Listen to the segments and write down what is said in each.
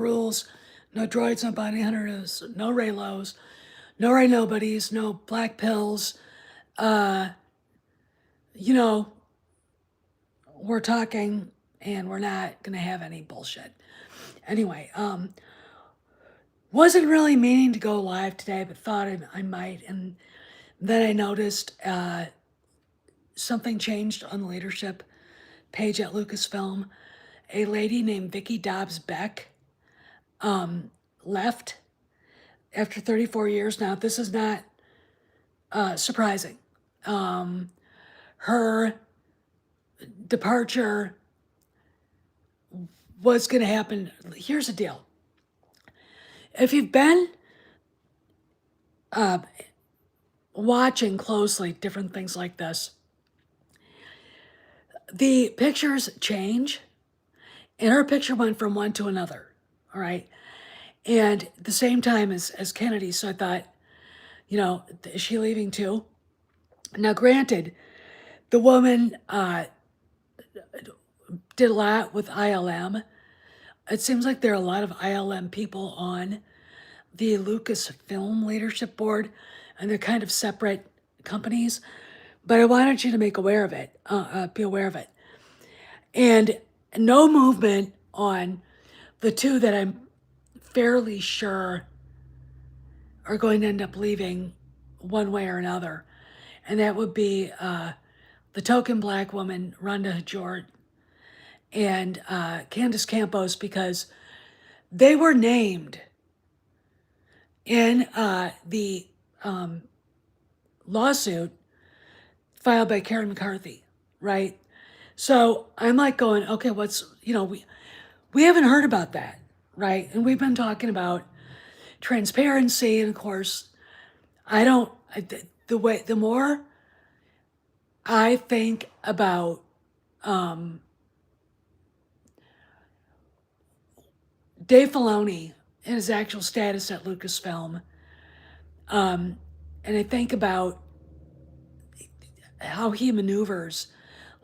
rules, no droids, no bounty hunters, no Raylos, no Ray Nobodies, no black pills. Uh, you know, we're talking and we're not going to have any bullshit. Anyway, wasn't really meaning to go live today, but thought I might. And then I noticed something changed on the leadership page at Lucasfilm. A lady named Vicky Dobbs Beck left after 34 years. Now, this is not surprising. Her departure was going to happen. Here's the deal. If you've been watching closely different things like this, the pictures change, and her picture went from one to another, all right? And at the same time as Kennedy, so I thought, is she leaving too? Now, granted, the woman did a lot with ILM. It seems like there are a lot of ILM people on the Lucasfilm leadership board, and they're kind of separate companies. But I wanted you to be aware of it. And no movement on the two that I'm fairly sure are going to end up leaving one way or another. And that would be the token black woman, Rhonda Jort, and Candace Campos, because they were named in the lawsuit filed by Karen McCarthy, right? So I'm like going, okay, we haven't heard about that, right? And we've been talking about transparency, and of course, the more I think about Dave Filoni and his actual status at Lucasfilm, and I think about how he maneuvers.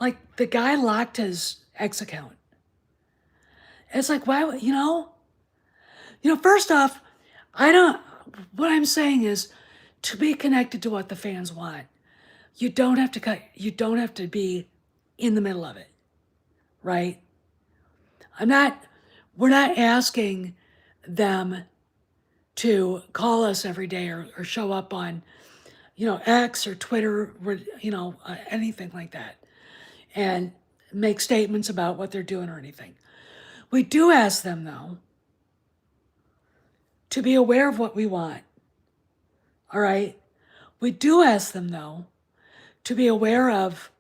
Like, the guy locked his X account. It's like, why, first off, what I'm saying is, to be connected to what the fans want, you don't have to be in the middle of it, right? We're not asking them to call us every day or show up on, X or Twitter, or, anything like that, and make statements about what they're doing or anything. We do ask them, though, to be aware of what we want, all right? We do ask them, though, to be aware of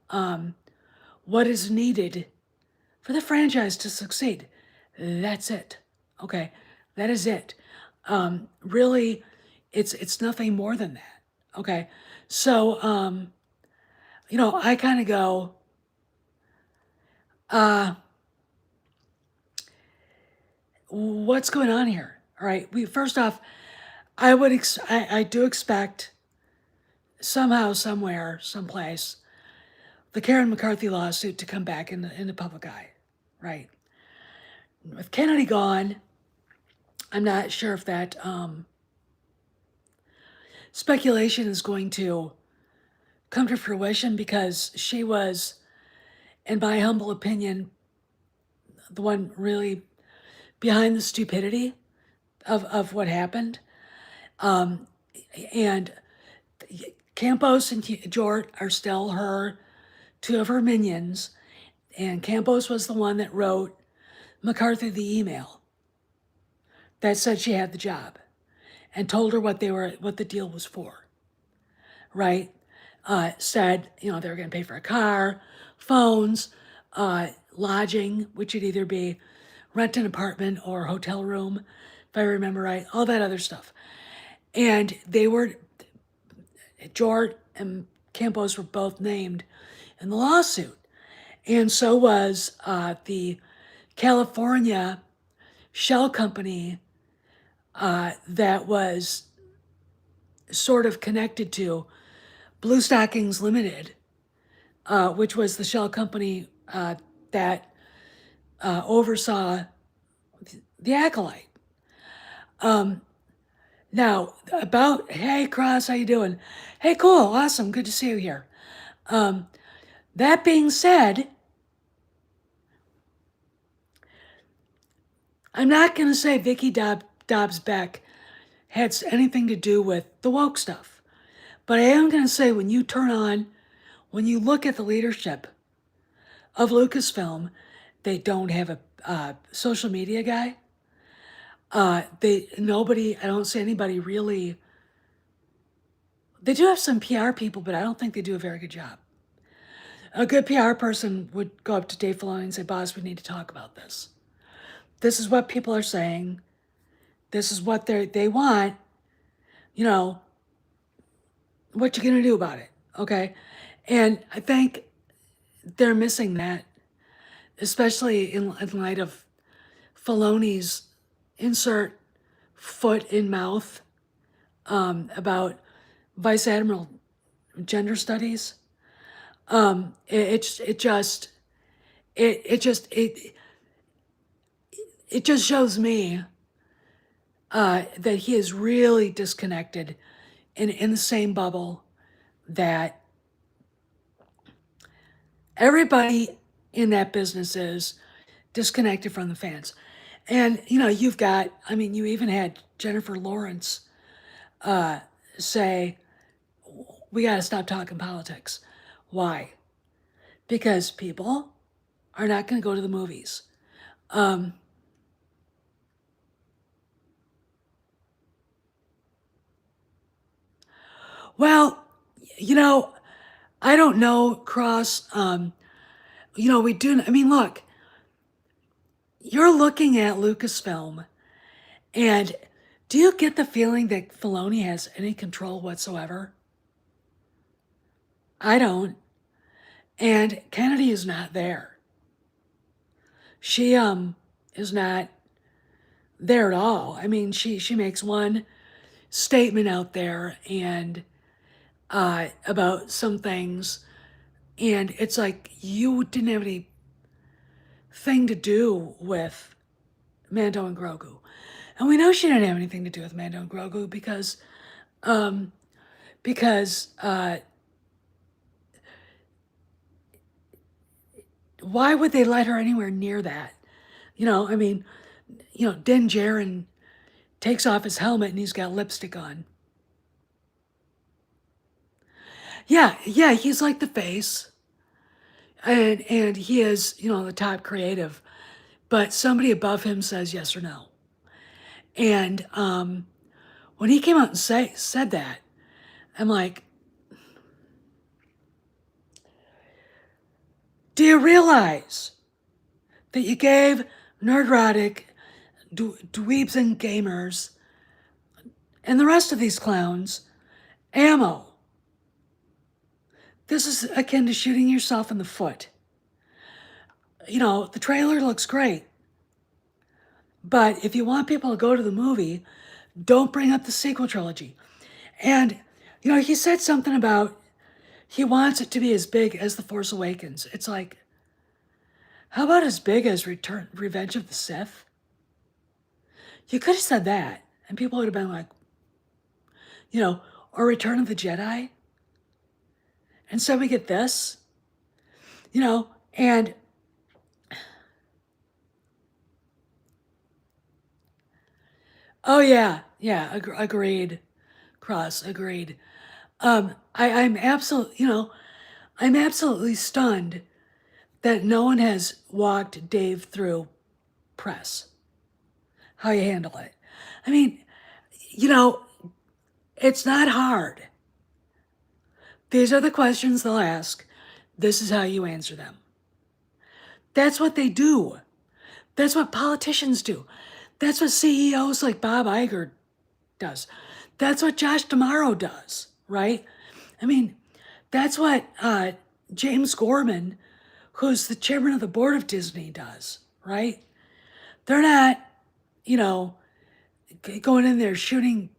what is needed for the franchise to succeed. That's it, okay? That is it. Really, it's nothing more than that, okay? So, I kind of go, what's going on here? All right. First off, I do expect somehow, somewhere, someplace, the Karen McCarthy lawsuit to come back in the public eye, right? With Kennedy gone, I'm not sure if that speculation is going to come to fruition, because she was, in my humble opinion, the one really behind the stupidity of what happened. And Campos and Jort are still two of her minions. And Campos was the one that wrote McCarthy the email that said she had the job and told her what the deal was for, right? Said, they were going to pay for a car, phones, lodging, which would either be rent an apartment or hotel room, if I remember right, all that other stuff. And Jort and Campos were both named in the lawsuit. And so was the California shell company that was sort of connected to Blue Stockings Limited, which was the shell company that oversaw the acolyte. Now, about, hey, Cross, how you doing? Hey, cool, awesome, good to see you here. That being said, I'm not going to say Vicky Dobbs Beck had anything to do with the woke stuff. But I am going to say when you look at the leadership of Lucasfilm, they don't have a social media guy. I don't see anybody really. They do have some PR people, but I don't think they do a very good job. A good PR person would go up to Dave Filoni and say, boss, we need to talk about this. This is what people are saying. This is what they want. You know, what you gonna do about it? Okay. And I think they're missing that, especially in light of Filoni's insert foot in mouth about Vice Admiral gender studies. It just shows me that he is really disconnected in the same bubble that everybody in that business is, disconnected from the fans. And, you even had Jennifer Lawrence say, we got to stop talking politics. Why? Because people are not going to go to the movies. Well, I don't know, Cross. We do. Look, you're looking at Lucasfilm, and do you get the feeling that Filoni has any control whatsoever? I don't. And Kennedy is not there. She is not there at all. She makes one statement out there and about some things, and it's like you didn't have any thing to do with Mando and Grogu. And we know she didn't have anything to do with Mando and Grogu because why would they let her anywhere near that? Din Djarin takes off his helmet and he's got lipstick on. Yeah, he's like the face. And he is, the top creative. But somebody above him says yes or no. And when he came out and said that, I'm like, do you realize that you gave Nerdrotic, dweebs and gamers, and the rest of these clowns ammo? This is akin to shooting yourself in the foot. The trailer looks great. But if you want people to go to the movie, don't bring up the sequel trilogy. And, he said something about he wants it to be as big as The Force Awakens. It's like, how about as big as Revenge of the Sith? You could have said that, and people would have been like, or Return of the Jedi. And so we get this, and oh yeah, agreed, Cross, agreed. I'm absolutely stunned that no one has walked Dave through press. How you handle it. It's not hard. These are the questions they'll ask. This is how you answer them. That's what they do. That's what politicians do. That's what CEOs like Bob Iger does. That's what Josh D'Amaro does, right? That's what James Gorman, who's the chairman of the board of Disney, does, right? They're not, going in there shooting,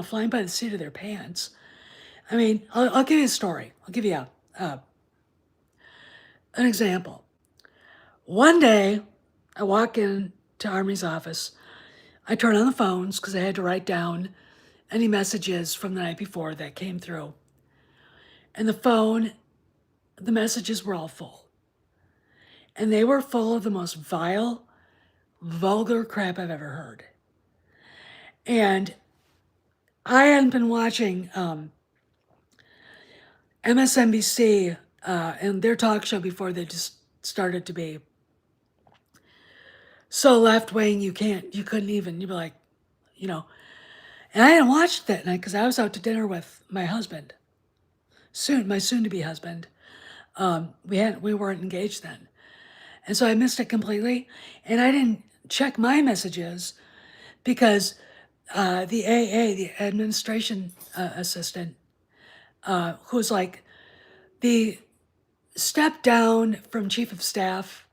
flying by the seat of their pants. I'll give you a story. I'll give you an example. One day, I walk in to Army's office. I turn on the phones because I had to write down any messages from the night before that came through. And the messages were all full. And they were full of the most vile, vulgar crap I've ever heard. And I hadn't been watching MSNBC and their talk show before they just started to be so left wing you couldn't even, you'd be like, you know. And I didn't watch it that night because I was out to dinner with my husband, my soon to be husband. We weren't engaged then, and so I missed it completely. And I didn't check my messages because the AA, the administration assistant, who's like the step down from chief of staff,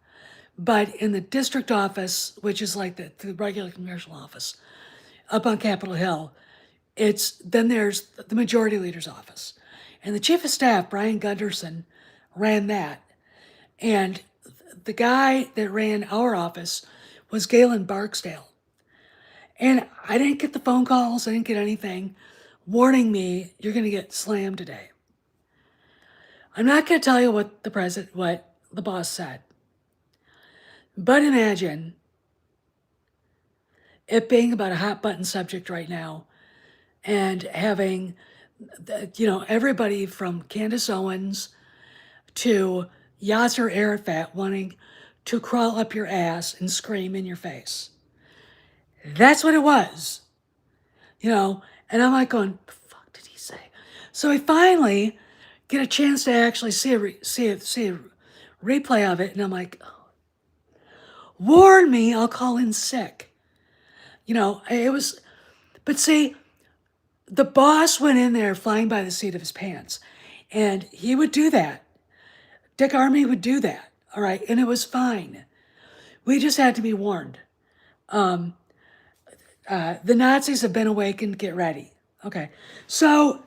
but in the district office, which is like the regular congressional office up on Capitol Hill, then there's the majority leader's office. And the chief of staff, Brian Gunderson, ran that. And the guy that ran our office was Galen Barksdale. And I didn't get the phone calls, I didn't get anything warning me, you're going to get slammed today. I'm not going to tell you what the boss said. But imagine it being about a hot button subject right now and having, everybody from Candace Owens to Yasser Arafat wanting to crawl up your ass and scream in your face. That's what it was, and I'm like going, the fuck did he say? So I finally get a chance to actually see a replay of it, and I'm like, oh, warn me, I'll call in sick. It was, but see, the boss went in there flying by the seat of his pants, and he would do that. Dick Armey would do that, all right, and it was fine. We just had to be warned. The Nazis have been awakened, get ready. Okay, so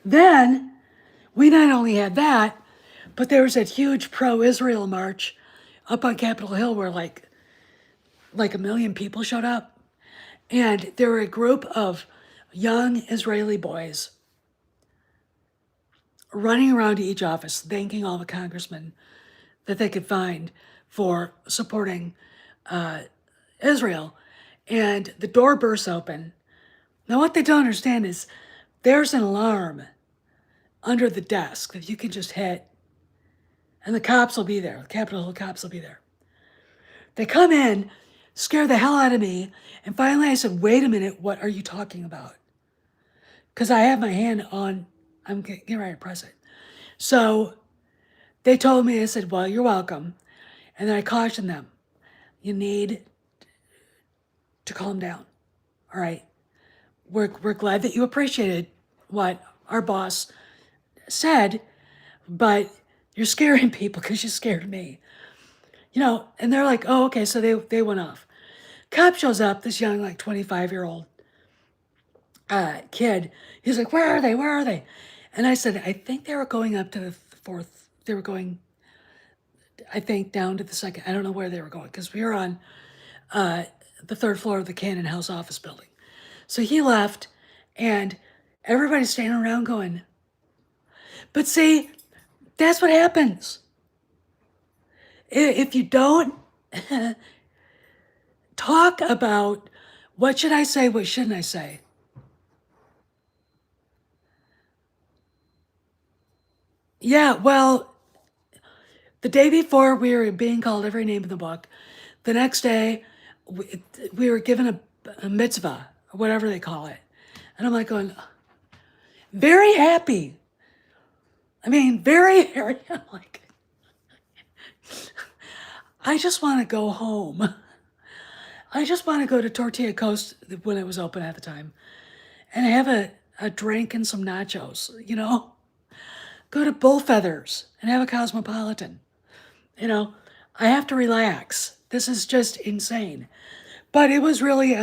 then we not only had that, but there was that huge pro-Israel march up on Capitol Hill where like 1 million people showed up. And there were a group of young Israeli boys running around to each office, thanking all the congressmen that they could find for supporting Israel. And the door bursts open. Now, what they don't understand is there's an alarm under the desk that you can just hit, and the cops will be there. The Capitol Hill cops will be there. They come in, scare the hell out of me, and finally I said, wait a minute, what are you talking about? Because I have my hand on, I'm getting ready to press it. So they told me, I said, well, you're welcome. And then I cautioned them, you need to calm down, all right? We're glad that you appreciated what our boss said, but you're scaring people because you scared me. And they're like, oh, okay, so they went off. Cop shows up, this young, like 25-year-old kid. He's like, where are they? Where are they? And I said, I think they were going up to the fourth. They were going, I think, down to the second. I don't know where they were going because we were on the third floor of the Cannon House office building. So he left, and everybody's standing around going, but see, that's what happens. If you don't talk about what should I say, what shouldn't I say? Yeah, well, the day before we were being called every name in the book. The next day, we were given a mitzvah, or whatever they call it. And I'm like going, very happy. I mean, very, very, I'm like, I just want to go home. I just want to go to Tortilla Coast when it was open at the time and have a drink and some nachos, Go to Bullfeathers and have a Cosmopolitan. I have to relax. This is just insane. But it was really,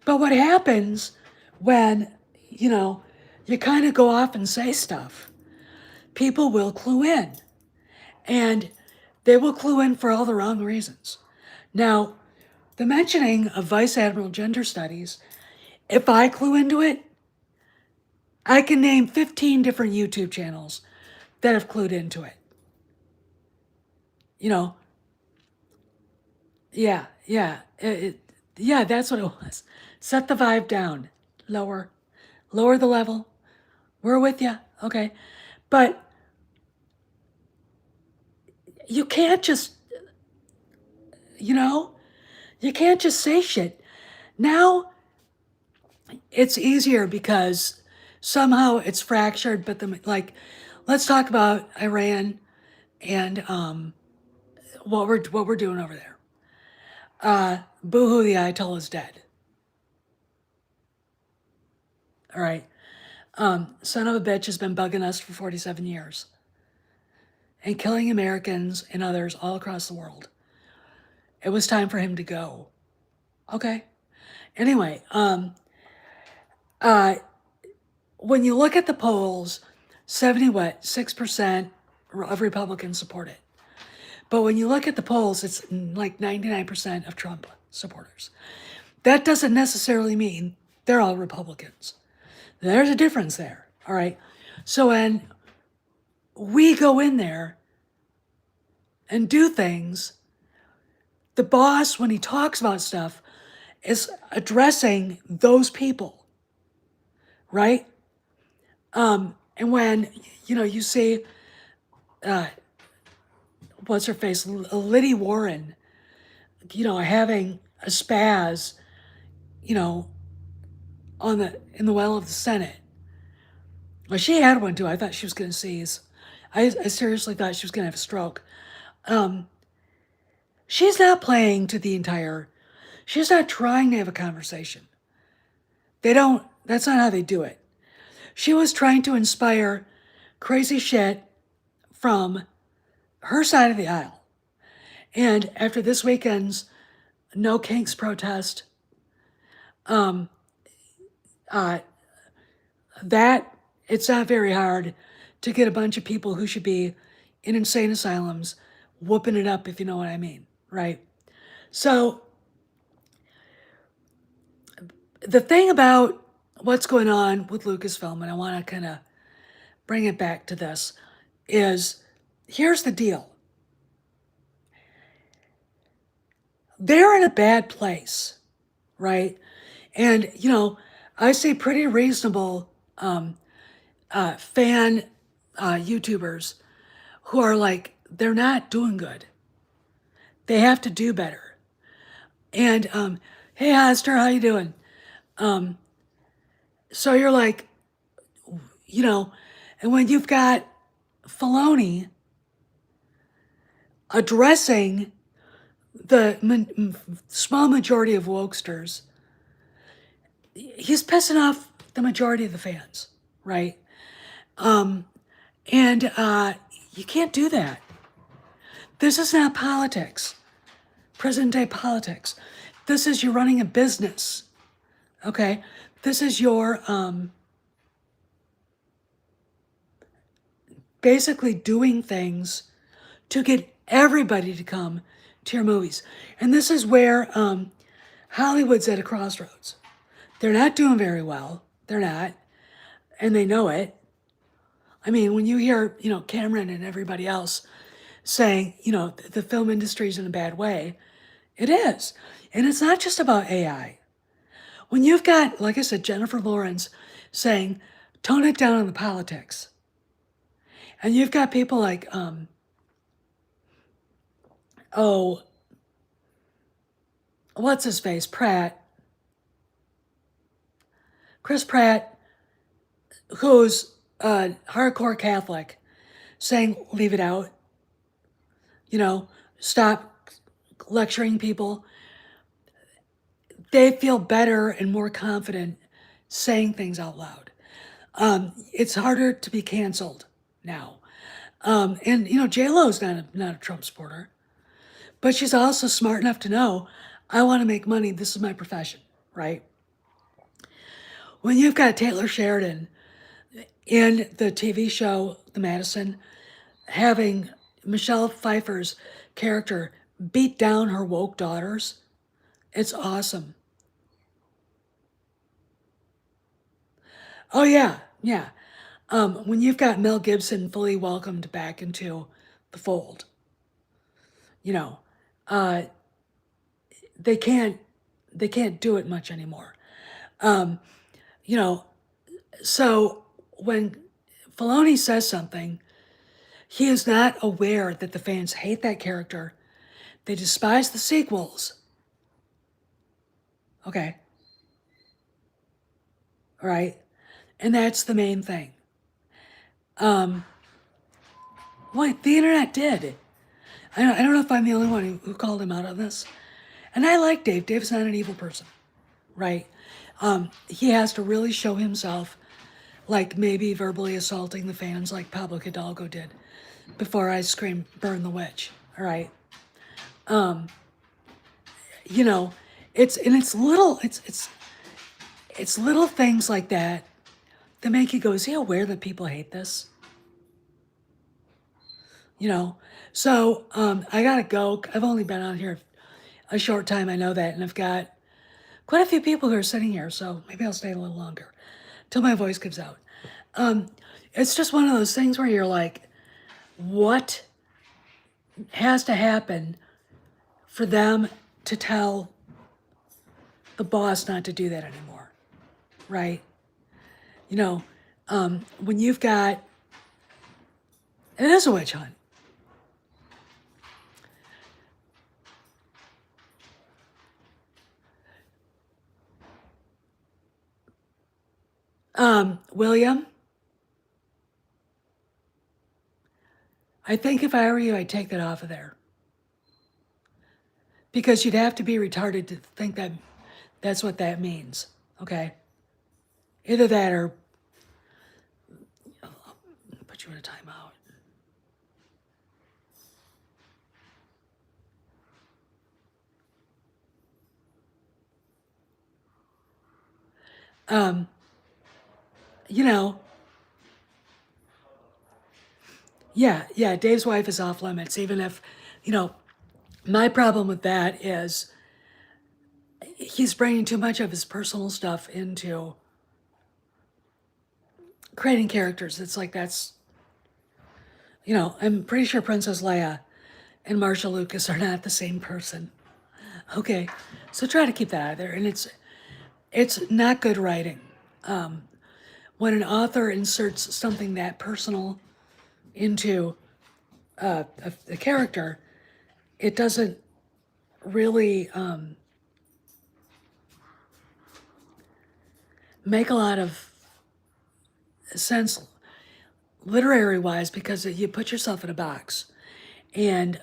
but what happens when, you kind of go off and say stuff, people will clue in. And they will clue in for all the wrong reasons. Now, The mentioning of Vice Admiral gender studies, if I clue into it, I can name 15 different YouTube channels that have clued into it. You know, yeah, that's what it was. Set the vibe down, lower the level. We're with you, okay? But you can't just, you know, you can't just say shit. Now it's easier because somehow it's fractured, but let's talk about Iran and what we're doing over there. Boohoo, the Ayatollah is dead. All right. Son of a bitch has been bugging us for 47 years and killing Americans and others all across the world. It was time for him to go. Okay. Anyway, when you look at the polls, 6% of Republicans support it. But when you look at the polls, it's like 99% of Trump supporters. That doesn't necessarily mean they're all Republicans. There's a difference there, all right? So when we go in there and do things, the boss, when he talks about stuff, is addressing those people, right? And when, you see, what's her face, Liddy Warren, having a spaz, in the well of the Senate. Well, she had one too. I thought she was going to seize. I seriously thought she was going to have a stroke. She's not playing to the entire. She's not trying to have a conversation. That's not how they do it. She was trying to inspire crazy shit from her side of the aisle. And after this weekend's No Kinks protest, that it's not very hard to get a bunch of people who should be in insane asylums whooping it up, if you know what I mean, right? So the thing about what's going on with Lucasfilm, and I want to kind of bring it back to this, is here's the deal. They're in a bad place, right? And, I see pretty reasonable fan YouTubers who are like, they're not doing good. They have to do better. And, hey, Hester, how you doing? So you're like, and when you've got Filoni addressing the small majority of wokesters, he's pissing off the majority of the fans, right? And you can't do that. This is not politics, present day politics. This is you running a business, okay? This is your basically doing things to get everybody to come to your movies. And this is where Hollywood's at a crossroads. They're not doing very well. They're not. And they know it. I mean, when you hear, Cameron and everybody else saying, the film industry's in a bad way, it is. And it's not just about AI. When you've got, like I said, Jennifer Lawrence saying, tone it down on the politics. And you've got people like, what's his face? Chris Pratt, who's a hardcore Catholic, saying, leave it out. Stop lecturing people. They feel better and more confident saying things out loud. It's harder to be canceled now. And, J-Lo's not a Trump supporter. But she's also smart enough to know, I want to make money. This is my profession, right? When you've got Taylor Sheridan in the TV show, The Madison, having Michelle Pfeiffer's character beat down her woke daughters, It's awesome. Oh yeah, yeah. When you've got Mel Gibson fully welcomed back into the fold, you know, uh, they can't they can't do it much anymore. Um, you know, so when Filoni says something, he is not aware that the fans hate that character. They despise the sequels. Okay, all right, and that's the main thing. Um, what the internet did. I don't know if I'm the only one who called him out on this. And I like Dave. Dave's not an evil person, right? He has to really show himself, like maybe verbally assaulting the fans like Pablo Hidalgo did before I scream, burn the witch, all right? You know, it's little things like that that make you go, is he aware that people hate this? You know? So I gotta go. I've only been on here a short time, I know that, and I've got quite a few people who are sitting here, so maybe I'll stay a little longer till my voice gives out. Um, it's just one of those things where you're like, what has to happen for them to tell the boss not to do that anymore, right? You know, when you've got, it is a witch hunt. William, I think if I were you, I'd take that off of there. Because you'd have to be retarded to think that that's what that means, okay? Either that or put you in a timeout. Um, you know, yeah, Dave's wife is off limits, even if, you know, my problem with that is he's bringing too much of his personal stuff into creating characters. It's like that's, you know, I'm pretty sure Princess Leia and Marshall Lucas are not the same person. Okay, so try to keep that out of there. And it's not good writing. When an author inserts something that personal into a character, it doesn't really make a lot of sense literary wise because you put yourself in a box and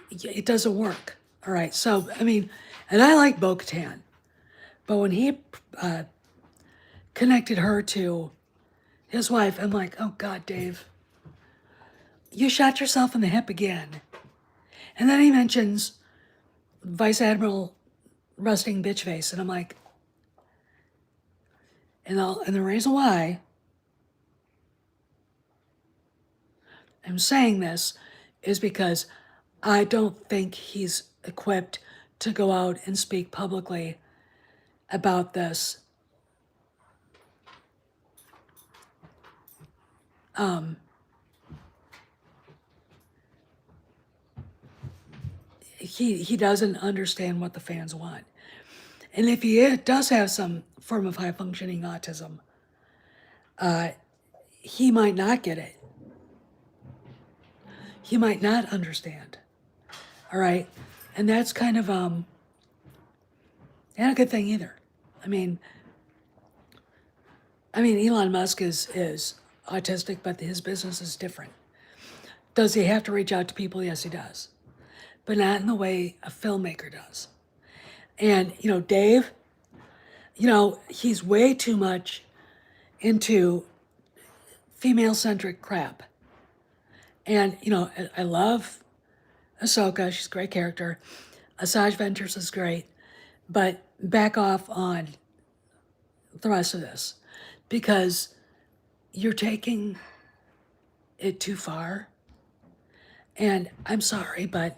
it doesn't work. All right, so I mean, and I like Bo-Katan, but when he uh, connected her to his wife, I'm like, oh God, Dave, you shot yourself in the hip again. And then he mentions Vice Admiral Rusting Bitchface, and I'm like, and the reason why I'm saying this is because I don't think he's equipped to go out and speak publicly about this. He doesn't understand what the fans want. And if he does have some form of high functioning autism, he might not get it. He might not understand. All right. And that's kind of not a good thing either. I mean, Elon Musk is autistic, but his business is different. Does he have to reach out to people? Yes, he does, but not in the way a filmmaker does. And you know, Dave, you know, he's way too much into female-centric crap. And you know, I love Ahsoka; she's a great character. Asajj Ventress is great, but back off on the rest of this because you're taking it too far. And I'm sorry, but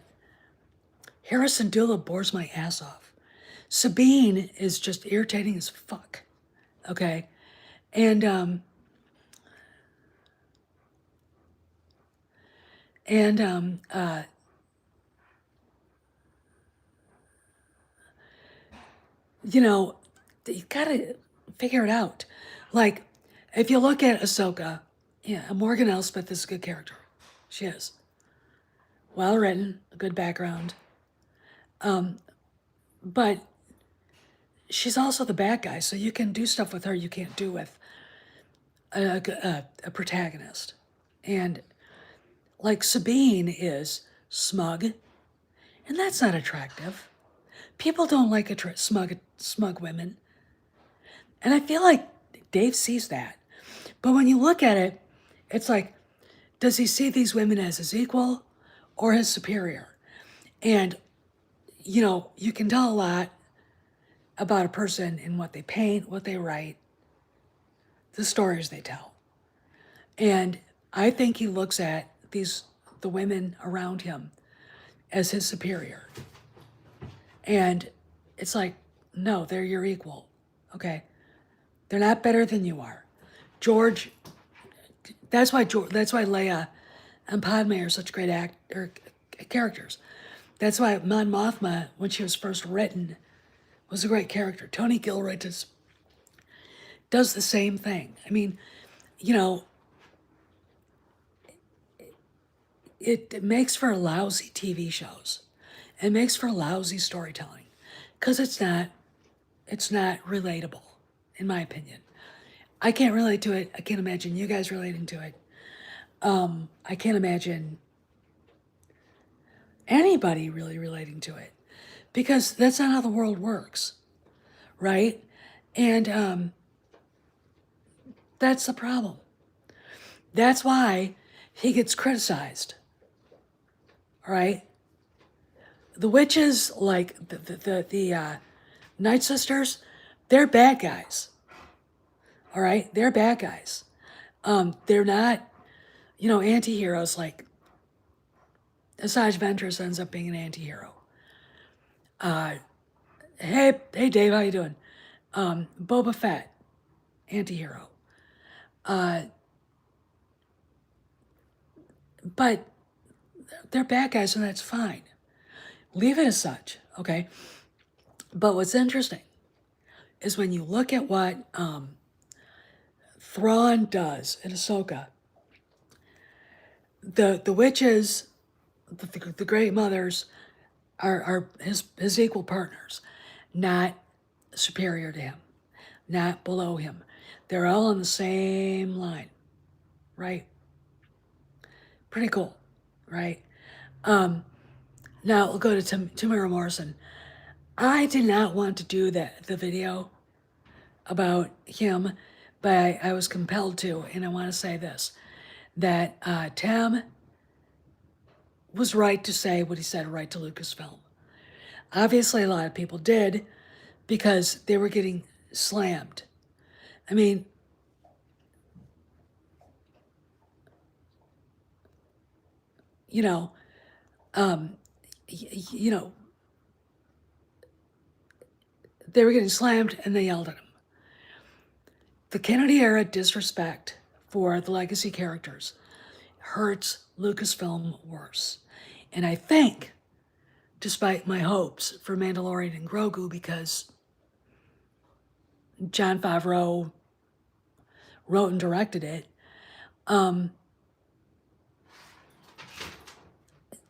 Hera Syndulla bores my ass off. Sabine is just irritating as fuck. Okay? And you know, you gotta figure it out. Like, if you look at Ahsoka, yeah, Morgan Elsbeth is a good character. She is. Well written, a good background. But she's also the bad guy, so you can do stuff with her you can't do with a protagonist. And like Sabine is smug, and that's not attractive. People don't like smug women. And I feel like Dave sees that. But when you look at it, it's like, does he see these women as his equal or his superior? And, you know, you can tell a lot about a person in what they paint, what they write, the stories they tell. And I think he looks at the women around him as his superior. And it's like, no, they're your equal. Okay? They're not better than you are. George, that's why Leia and Padme are such great characters. That's why Mon Mothma, when she was first written, was a great character. Tony Gilroy does the same thing. I mean, you know, it makes for lousy TV shows. It makes for lousy storytelling because it's not relatable, in my opinion. I can't relate to it. I can't imagine you guys relating to it. I can't imagine anybody really relating to it because that's not how the world works, right? And that's the problem. That's why he gets criticized, all right? The witches, like the Night Sisters, they're bad guys, all right? They're bad guys. They're not, you know, anti-heroes like Asajj Ventress ends up being an anti-hero. Hey Dave, how you doing? Boba Fett, anti-hero. But they're bad guys and that's fine. Leave it as such, okay? But what's interesting is when you look at what Thrawn does in Ahsoka, the witches, the Great Mothers are his equal partners, not superior to him, not below him. They're all on the same line, right? Pretty cool, right? Now we'll go to Tamara Morrison. I did not want to do the video about him, but I was compelled to, and I want to say this, that Tam was right to say what he said, right to Lucasfilm. Obviously, a lot of people did because they were getting slammed. I mean, you know, they were getting slammed and they yelled at him. The Kennedy era disrespect for the legacy characters hurts Lucasfilm worse. And I think, despite my hopes for Mandalorian and Grogu, because Jon Favreau wrote and directed it, I'm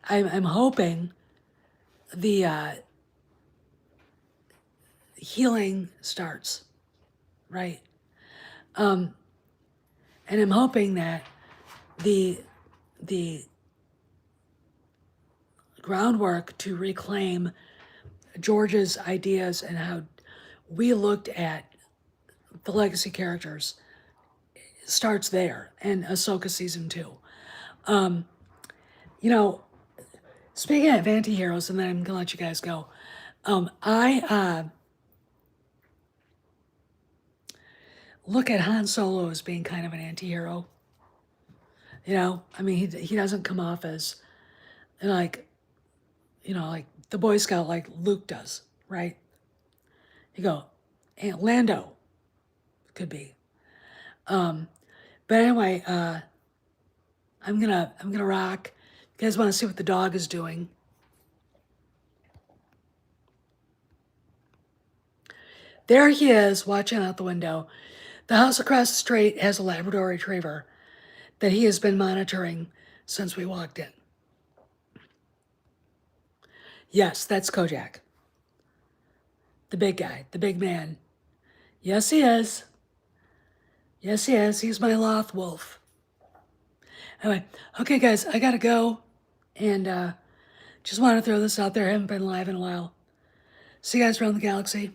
hoping the healing starts, right? And I'm hoping that the groundwork to reclaim George's ideas and how we looked at the legacy characters starts there, and Ahsoka season 2. You know, speaking of anti-heroes, and then I'm gonna let you guys go. I look at Han Solo as being kind of an anti-hero. You know, I mean, he doesn't come off as like, you know, like the Boy Scout like Luke does, right? You go, and Lando could be. But anyway, I'm gonna rock. You guys want to see what the dog is doing? There he is, watching out the window. The house across the street has a Labrador Retriever that he has been monitoring since we walked in. Yes, that's Kojak. The big guy, the big man. Yes, he is. Yes, he is. He's my Loth Wolf. Anyway, okay, guys, I gotta go. And just want to throw this out there. I haven't been live in a while. See you guys around the galaxy.